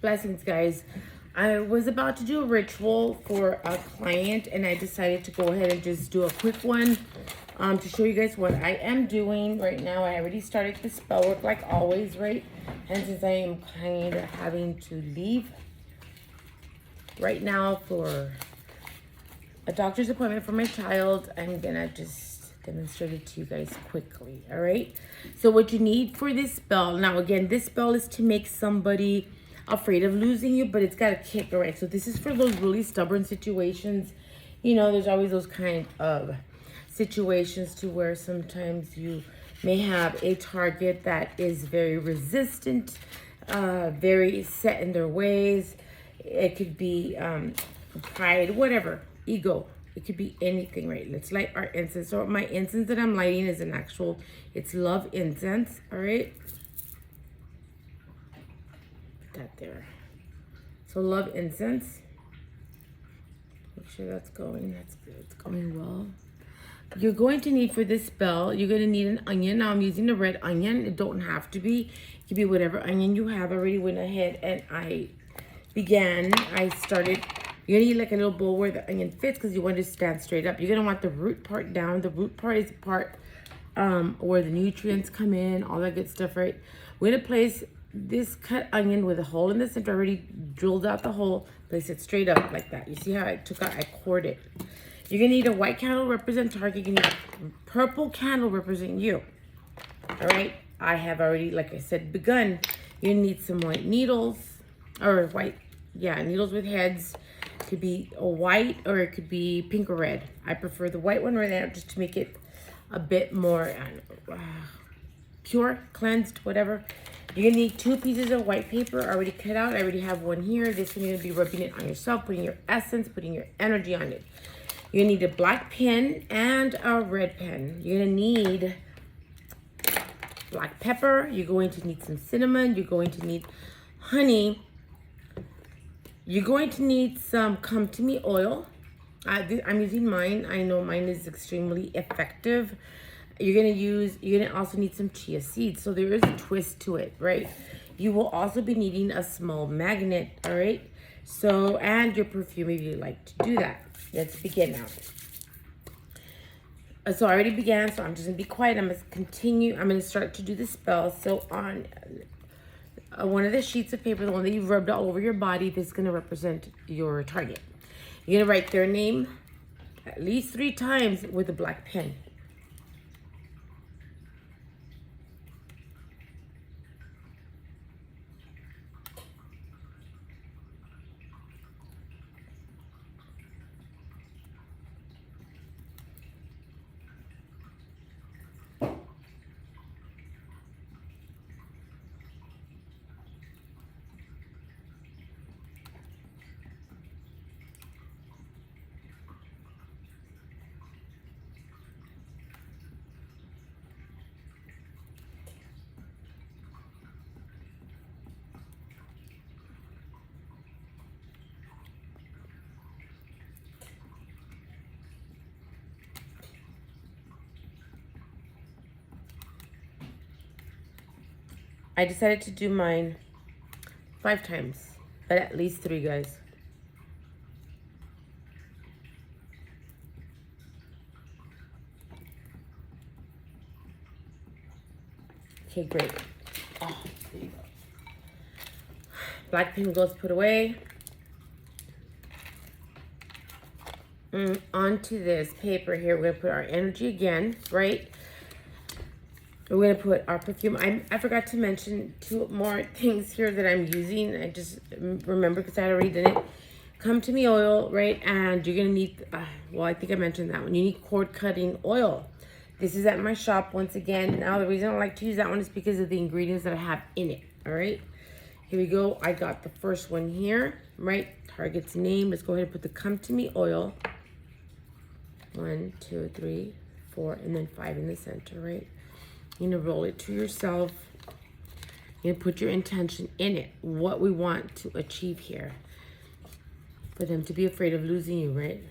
Blessings, guys. I was about to do a ritual for a client, and I decided to go ahead and just do a quick one to show you guys what I am doing right now. I already started the spell work like always, right? And since I am kind of having to leave right now for a doctor's appointment for my child, I'm gonna just demonstrate it to you guys quickly. All right, so what you need for this spell, now again, this spell is to make somebody afraid of losing you, but it's got a kick. All right, so this is for those really stubborn situations. You know, there's always those kind of situations to where sometimes you may have a target that is very resistant, very set in their ways. It could be pride, whatever, ego. It could be anything, right? Let's light our incense. So my incense that I'm lighting is it's love incense, all right? Put that there. So love incense. Make sure that's going, that's good, it's going well. You're going to need for this spell, you're going to need an onion. Now I'm using the red onion. It don't have to be. It could be whatever onion you have. I already went ahead and I started. You're going to need like a little bowl where the onion fits because you want it to stand straight up. You're going to want the root part down. The root part is the part where the nutrients come in, all that good stuff, right? We're going to place this cut onion with a hole in the center. I already drilled out the hole. Place it straight up like that. You see how I cored it. You're going to need a white candle represent target. You're going to need a purple candle represent you. All right? I have already, like I said, begun. You're going to need some white needles. Or white, yeah, needles with heads. It could be a white or it could be pink or red. I prefer the white one right now just to make it a bit more pure, cleansed, whatever. You're going to need 2 pieces of white paper already cut out. I already have one here. This one you're going to be rubbing it on yourself, putting your essence, putting your energy on it. You're going to need a black pen and a red pen. You're going to need black pepper. You're going to need some cinnamon. You're going to need honey. You're going to need some Come To Me oil. I'm using mine. I know mine is extremely effective. You're going to also need some chia seeds. So there is a twist to it, right? You will also be needing a small magnet, all right? So, and your perfume if you like to do that. Let's begin now. So I already began, so I'm just going to be quiet. I'm going to continue. I'm going to start to do the spell. So on one of the sheets of paper, the one that you've rubbed all over your body, this is going to represent your target. You're going to write their name at least 3 times with a black pen. I decided to do mine 5 times, but at least 3, guys. Okay, great. Oh, there you go. Black pen goes put away. Onto this paper here, we're going to put our energy again, right? We're going to put our perfume. I forgot to mention 2 more things here that I'm using. I just remember because I had already done it. Come To Me oil, right? And you're going to need, well, I think I mentioned that one. You need cord cutting oil. This is at my shop once again. Now, the reason I like to use that one is because of the ingredients that I have in it, all right? Here we go. I got the first one here, right? Target's name. Let's go ahead and put the Come To Me oil. 1, 2, 3, 4, and then 5 in the center, right? You're going to roll it to yourself. You're going to put your intention in it. What we want to achieve here. For them to be afraid of losing you, right?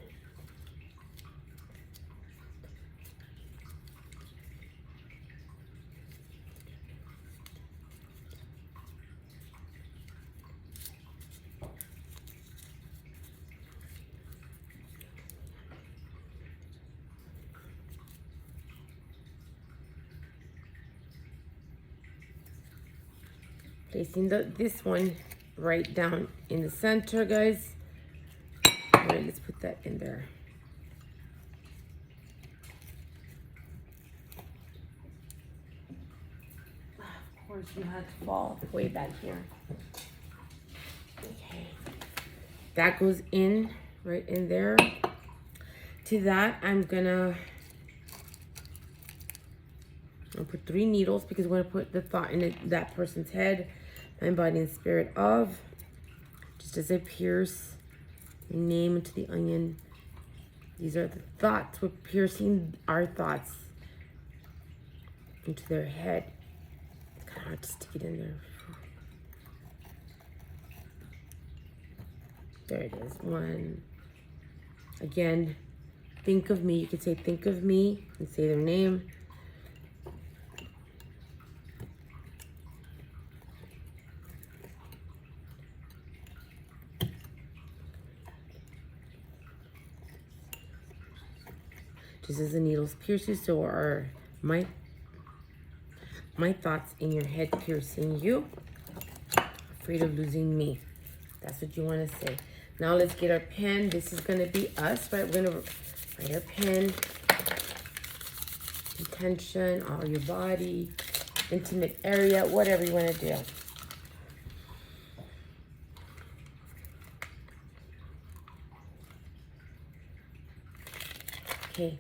Placing this one right down in the center, guys. All right, let's put that in there. Of course, you had to fall way back here. Okay. That goes in right in there. To that, I'll put 3 needles because we're going to put the thought in that person's head. Mind, body, and spirit of. Just as I pierce your name into the onion. These are the thoughts. We're piercing our thoughts into their head. It's kind of hard to stick it in there. There it is. 1. Again, think of me. You could say think of me and say their name. Just as the needles pierce you, so are my thoughts in your head piercing you. Afraid of losing me. That's what you want to say. Now let's get our pen. This is going to be us, right? We're going to write our pen. Intention, all your body, intimate area, whatever you want to do. Okay,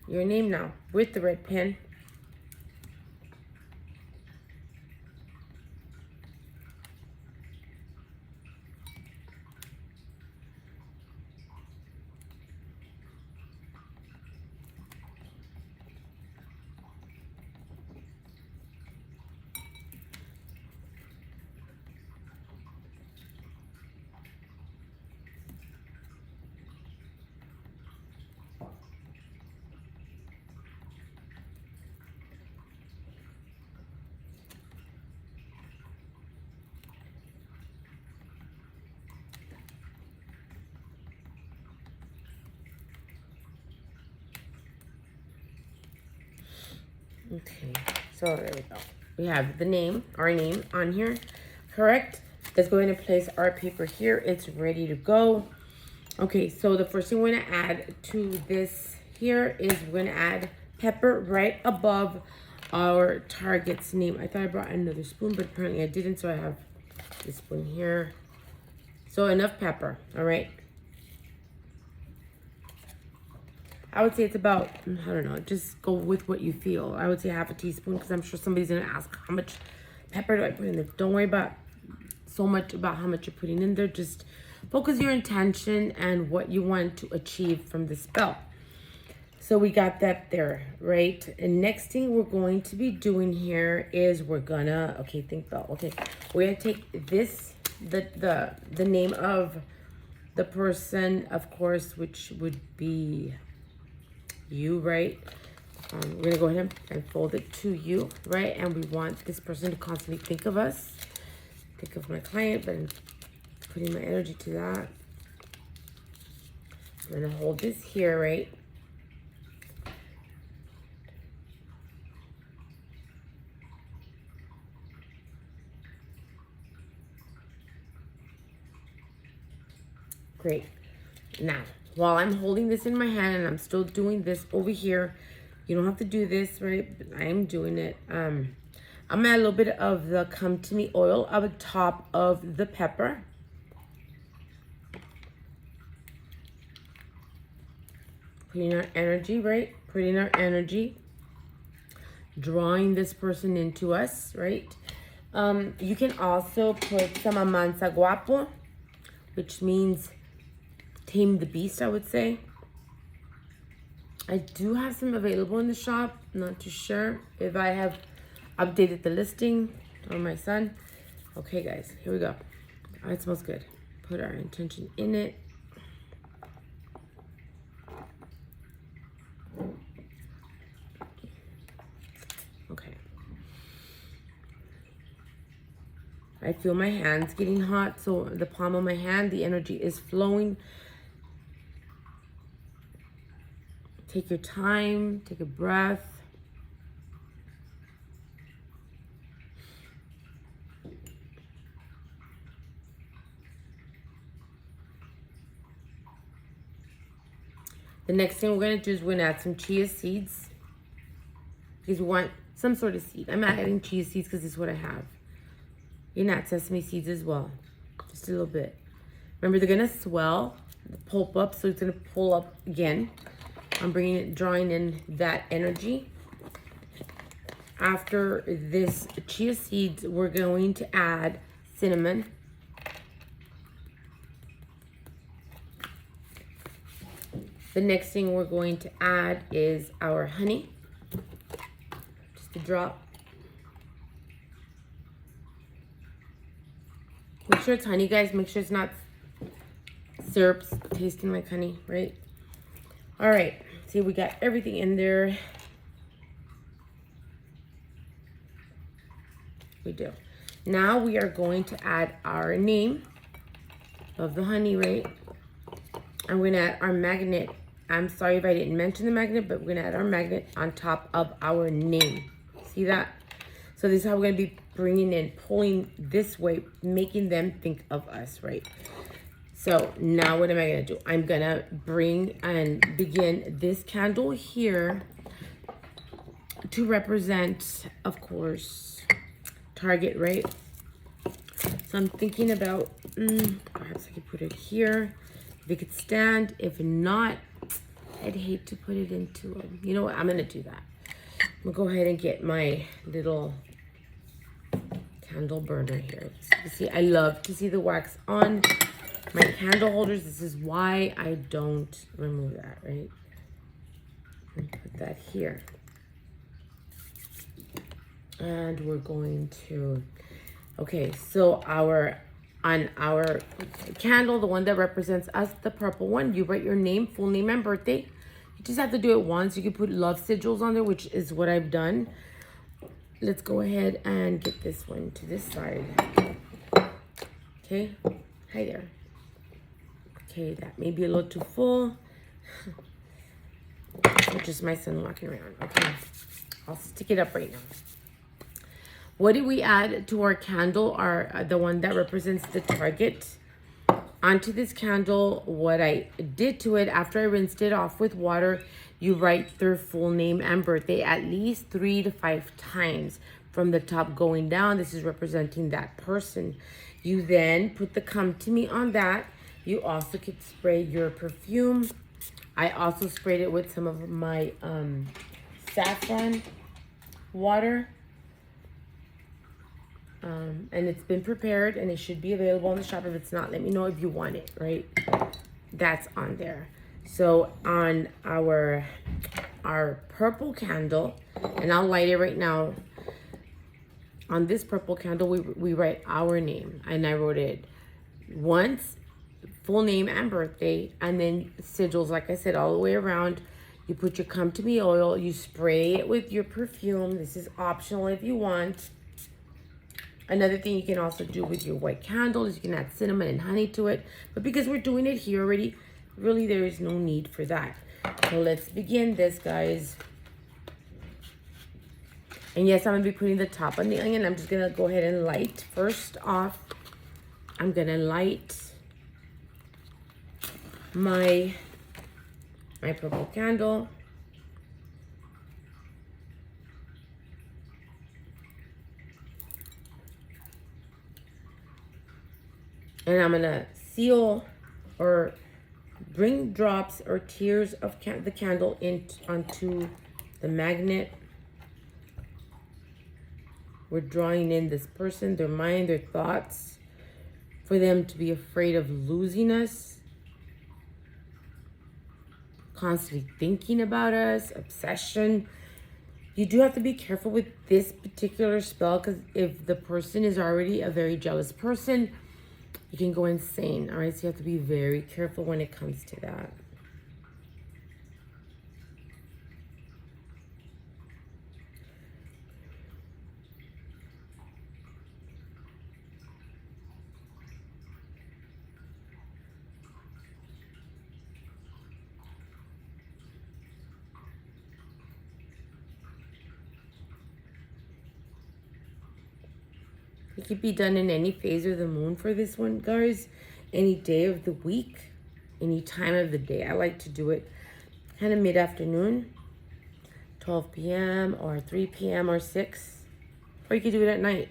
your name now with the red pen. Okay, so there we go. We have the name, our name on here, correct? Let's go ahead and place our paper here. It's ready to go. Okay, so the first thing we're gonna add to this here is we're gonna add pepper right above our target's name. I thought I brought another spoon, but apparently I didn't, so I have this spoon here. So enough pepper, all right? I would say it's about, I don't know, just go with what you feel. I would say half a teaspoon because I'm sure somebody's going to ask how much pepper do I put in there. Don't worry about so much about how much you're putting in there. Just focus your intention and what you want to achieve from the spell. So we got that there, right? And next thing we're going to be doing here is we're gonna, we're gonna take this, the name of the person, of course, which would be you, right? We're gonna go ahead and fold it to you, right? And we want this person to constantly think of us, think of my client, but I'm putting my energy to that. I'm gonna hold this here, right? Great. Now, while I'm holding this in my hand and I'm still doing this over here, you don't have to do this, right? But I am doing it. I'm gonna add a little bit of the Come To Me oil on the top of the pepper. Putting our energy, right? Putting our energy. Drawing this person into us, right? You can also put some amansa guapo, which means tame the beast, I would say. I do have some available in the shop. Not too sure if I have updated the listing on my son. Okay, guys, here we go. Oh, it smells good. Put our intention in it. Okay. I feel my hands getting hot, so the palm of my hand, the energy is flowing. Take your time, take a breath. The next thing we're going to do is we're going to add some chia seeds. Because we want some sort of seed. I'm adding chia seeds because this is what I have. You can add sesame seeds as well. Just a little bit. Remember, they're going to swell, pulp up, so it's going to pull up again. I'm drawing in that energy. After this chia seeds, we're going to add cinnamon. The next thing we're going to add is our honey. Just a drop. Make sure it's honey, guys. Make sure it's not syrups tasting like honey, right? All right. See, we got everything in there. We do. Now we are going to add our name of the honey, right? I'm going to add our magnet. I'm sorry if I didn't mention the magnet, but we're going to add our magnet on top of our name. See that? So this is how we're going to be bringing in, pulling this way, making them think of us, right? So now what am I going to do? I'm going to bring and begin this candle here to represent, of course, Target, right? So I'm thinking about, perhaps I could put it here. If it could stand. If not, I'd hate to put it into, you know what? I'm going to do that. I'm going to go ahead and get my little candle burner here. You see, I love to see the wax on my candle holders. This is why I don't remove that, right? And put that here. And we're going to, okay, so on our candle, the one that represents us, the purple one, you write your name, full name, and birthday. You just have to do it once. You can put love sigils on there, which is what I've done. Let's go ahead and get this one to this side. Okay, hi there. Okay, that may be a little too full. It's just my son walking around. Okay, I'll stick it up right now. What did we add to our candle? The one that represents the target. Onto this candle, what I did to it, after I rinsed it off with water, you write their full name and birthday at least 3 to 5 times from the top going down. This is representing that person. You then put the come to me on that. You also could spray your perfume. I also sprayed it with some of my saffron water. And it's been prepared and it should be available on the shop. If it's not, let me know if you want it, right? That's on there. So on our purple candle, and I'll light it right now. On this purple candle, we write our name, and I wrote it once, full name and birthday, and then sigils, like I said, all the way around. You put your come to me oil, you spray it with your perfume. This is optional if you want. Another thing you can also do with your white candle is you can add cinnamon and honey to it. But because we're doing it here already, really there is no need for that. So let's begin this, guys. And yes, I'm going to be putting the top on the onion. I'm just going to go ahead and light. First off, I'm going to light my purple candle. And I'm going to seal or bring drops or tears of the candle onto the magnet. We're drawing in this person, their mind, their thoughts, for them to be afraid of losing us, constantly thinking about us, obsession. You do have to be careful with this particular spell, because if the person is already a very jealous person, you can go insane. All right, so you have to be very careful when it comes to that. It could be done in any phase of the moon for this one, guys. Any day of the week, any time of the day. I like to do it kind of mid-afternoon, 12 p.m. or 3 p.m. or 6. Or you could do it at night.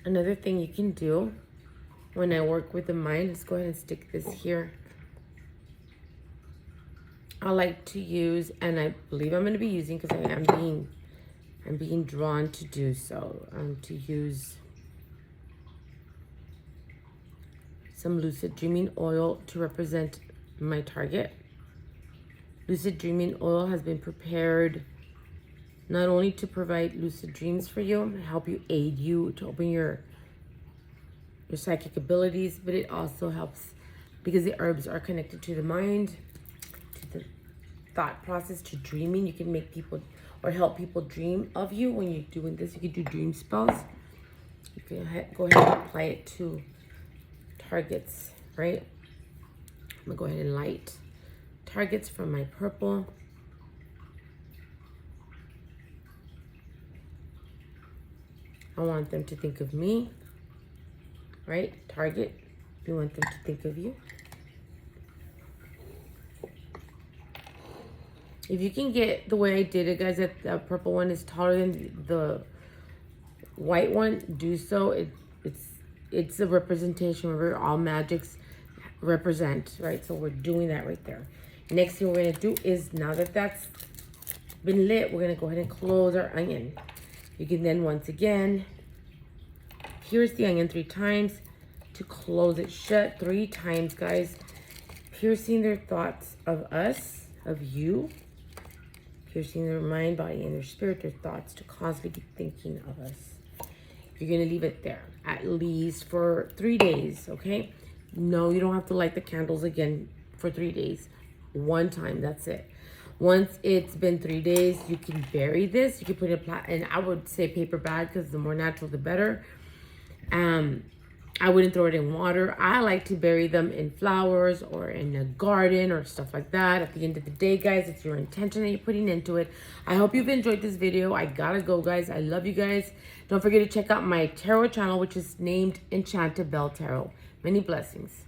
Another thing you can do when I work with the mind, let's go ahead and stick this here. I like to use, and I believe I'm going to be using, because I'm being drawn to do so, to use some lucid dreaming oil to represent my target. Lucid dreaming oil has been prepared not only to provide lucid dreams for you, help you, aid you to open your psychic abilities, but it also helps because the herbs are connected to the mind, to the thought process, to dreaming. You can make people or help people dream of you when you're doing this. You can do dream spells. You can go ahead and apply it to targets, right? I'm gonna go ahead and light targets from my purple. I want them to think of me, right? Target, you want them to think of you. If you can get the way I did it, guys, that the purple one is taller than the white one, do so. It's a representation. Remember, all magics represent, right? So we're doing that right there. Next thing we're gonna do is, now that that's been lit, we're gonna go ahead and close our onion. You can then once again pierce the onion 3 times to close it shut. 3 times, guys. Piercing their thoughts of us, of you. Piercing their mind, body, and their spirit, their thoughts, to constantly be thinking of us. You're going to leave it there at least for 3 days, okay? No, you don't have to light the candles again for 3 days. 1 time, that's it. Once it's been 3 days, you can bury this. You can put it in and I would say paper bag, because the more natural, the better. I wouldn't throw it in water. I like to bury them in flowers or in a garden or stuff like that. At the end of the day, guys, it's your intention that you're putting into it. I hope you've enjoyed this video. I gotta go, guys. I love you guys. Don't forget to check out my tarot channel, which is named Enchanted Bell Tarot. Many blessings.